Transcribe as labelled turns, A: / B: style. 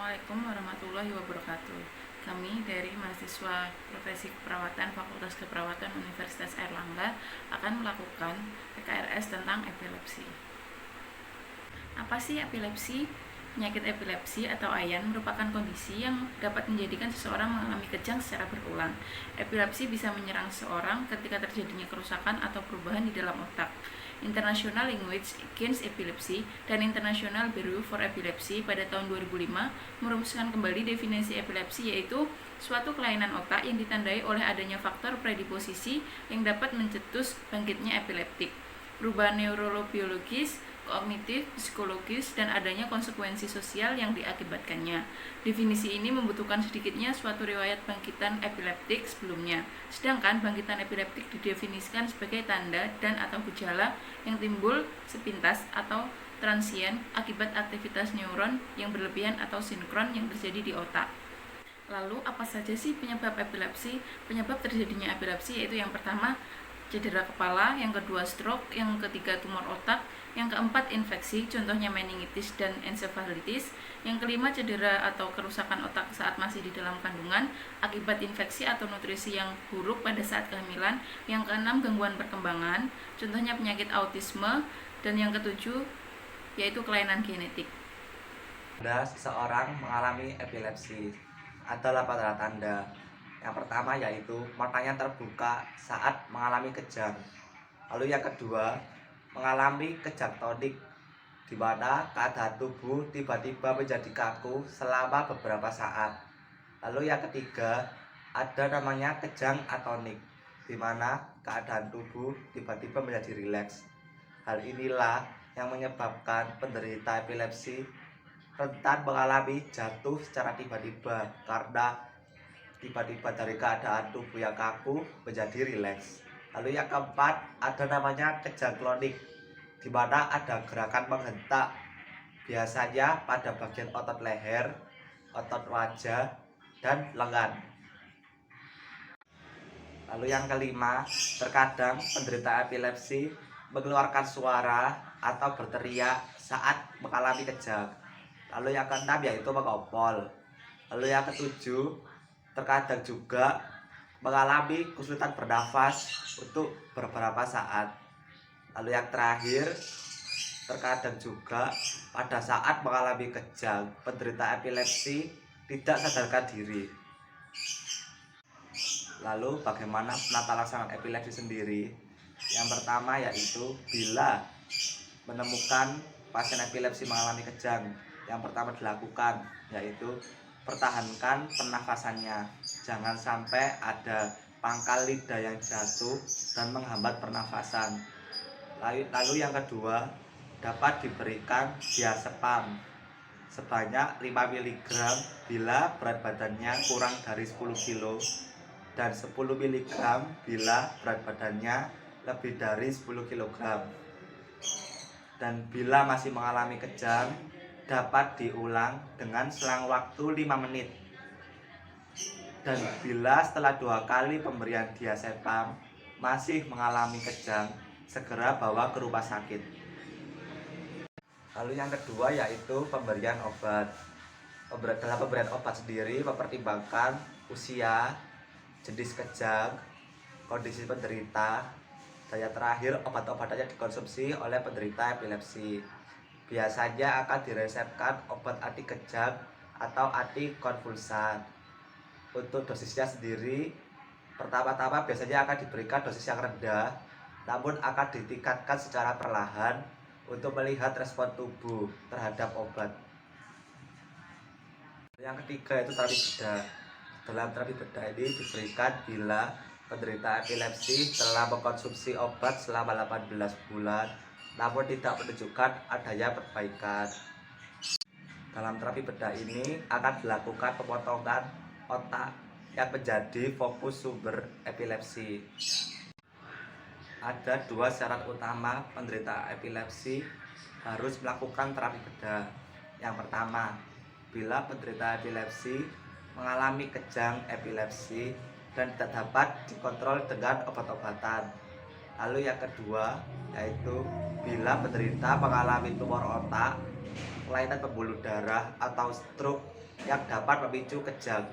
A: Assalamualaikum warahmatullahi wabarakatuh. Kami dari mahasiswa Profesi Keperawatan Fakultas Keperawatan Universitas Airlangga akan melakukan PKRS tentang epilepsi. Apa sih epilepsi? Penyakit epilepsi atau AYAN merupakan kondisi yang dapat menjadikan seseorang mengalami kejang secara berulang. Epilepsi bisa menyerang seseorang ketika terjadinya kerusakan atau perubahan di dalam otak. International Language Against Epilepsy dan International Bureau for Epilepsy pada tahun 2005 merumuskan kembali definisi epilepsi, yaitu suatu kelainan otak yang ditandai oleh adanya faktor predisposisi yang dapat mencetus bangkitnya epileptik, perubahan neurobiologis, kognitif, psikologis, dan adanya konsekuensi sosial yang diakibatkannya. Definisi ini membutuhkan sedikitnya suatu riwayat bangkitan epileptik sebelumnya. Sedangkan bangkitan epileptik didefinisikan sebagai tanda dan atau gejala yang timbul sepintas atau transien akibat aktivitas neuron yang berlebihan atau sinkron yang terjadi di otak. Lalu apa saja sih penyebab epilepsi? Penyebab terjadinya epilepsi yaitu yang pertama cedera kepala, yang kedua stroke, yang ketiga tumor otak, yang keempat infeksi, contohnya meningitis dan encephalitis, yang kelima cedera atau kerusakan otak saat masih di dalam kandungan akibat infeksi atau nutrisi yang buruk pada saat kehamilan, yang keenam gangguan perkembangan, contohnya penyakit autisme, dan yang ketujuh yaitu kelainan genetik.
B: Ada seseorang mengalami epilepsi, adalah tanda-tanda. Yang pertama yaitu matanya terbuka saat mengalami kejang. Lalu yang kedua, mengalami kejang tonik, di mana keadaan tubuh tiba-tiba menjadi kaku selama beberapa saat. Lalu yang ketiga, ada namanya kejang atonik, di mana keadaan tubuh tiba-tiba menjadi rileks. Hal inilah yang menyebabkan penderita epilepsi rentan mengalami jatuh secara tiba-tiba karena tiba-tiba dari keadaan tubuh yang kaku menjadi rileks. Lalu yang keempat, ada namanya kejang klonik, di mana ada gerakan menghentak, biasanya pada bagian otot leher, otot wajah, dan lengan. Lalu yang kelima, terkadang penderita epilepsi mengeluarkan suara atau berteriak saat mengalami kejang. Lalu yang keenam yaitu mengompol. Lalu yang ketujuh, terkadang juga mengalami kesulitan bernafas untuk beberapa saat. Lalu yang terakhir, terkadang juga pada saat mengalami kejang, penderita epilepsi tidak sadarkan diri. Lalu bagaimana penata laksanaan epilepsi sendiri? Yang pertama yaitu bila menemukan pasien epilepsi mengalami kejang, yang pertama dilakukan yaitu pertahankan pernafasannya, jangan sampai ada pangkal lidah yang jatuh dan menghambat pernafasan. Lalu yang kedua, dapat diberikan diazepam sebanyak 5 mg bila berat badannya kurang dari 10 kg dan 10 mg bila berat badannya lebih dari 10 kg. Dan bila masih mengalami kejang, dapat diulang dengan selang waktu 5 menit. Dan bila setelah 2 kali pemberian diazepam masih mengalami kejang, segera bawa ke rumah sakit. Lalu yang kedua yaitu pemberian obat. Dalam pemberian obat sendiri mempertimbangkan usia, jenis kejang, kondisi penderita, dan yang terakhir obat-obatannya dikonsumsi oleh penderita epilepsi. Biasanya akan diresepkan obat anti kejang atau anti konvulsan. Untuk dosisnya sendiri, pertama-tama biasanya akan diberikan dosis yang rendah, namun akan ditingkatkan secara perlahan untuk melihat respon tubuh terhadap obat. Yang ketiga itu terapi bedah. Dalam terapi bedah ini diberikan bila penderita epilepsi telah mengkonsumsi obat selama 18 bulan namun tidak menunjukkan adanya perbaikan. Dalam terapi bedah ini akan dilakukan pemotongan otak yang menjadi fokus sumber epilepsi. Ada 2 syarat utama penderita epilepsi harus melakukan terapi bedah. Yang pertama, bila penderita epilepsi mengalami kejang epilepsi dan tidak dapat dikontrol dengan obat-obatan. Lalu yang kedua yaitu bila penderita mengalami tumor otak kelainan pembuluh darah atau stroke yang dapat memicu kejang.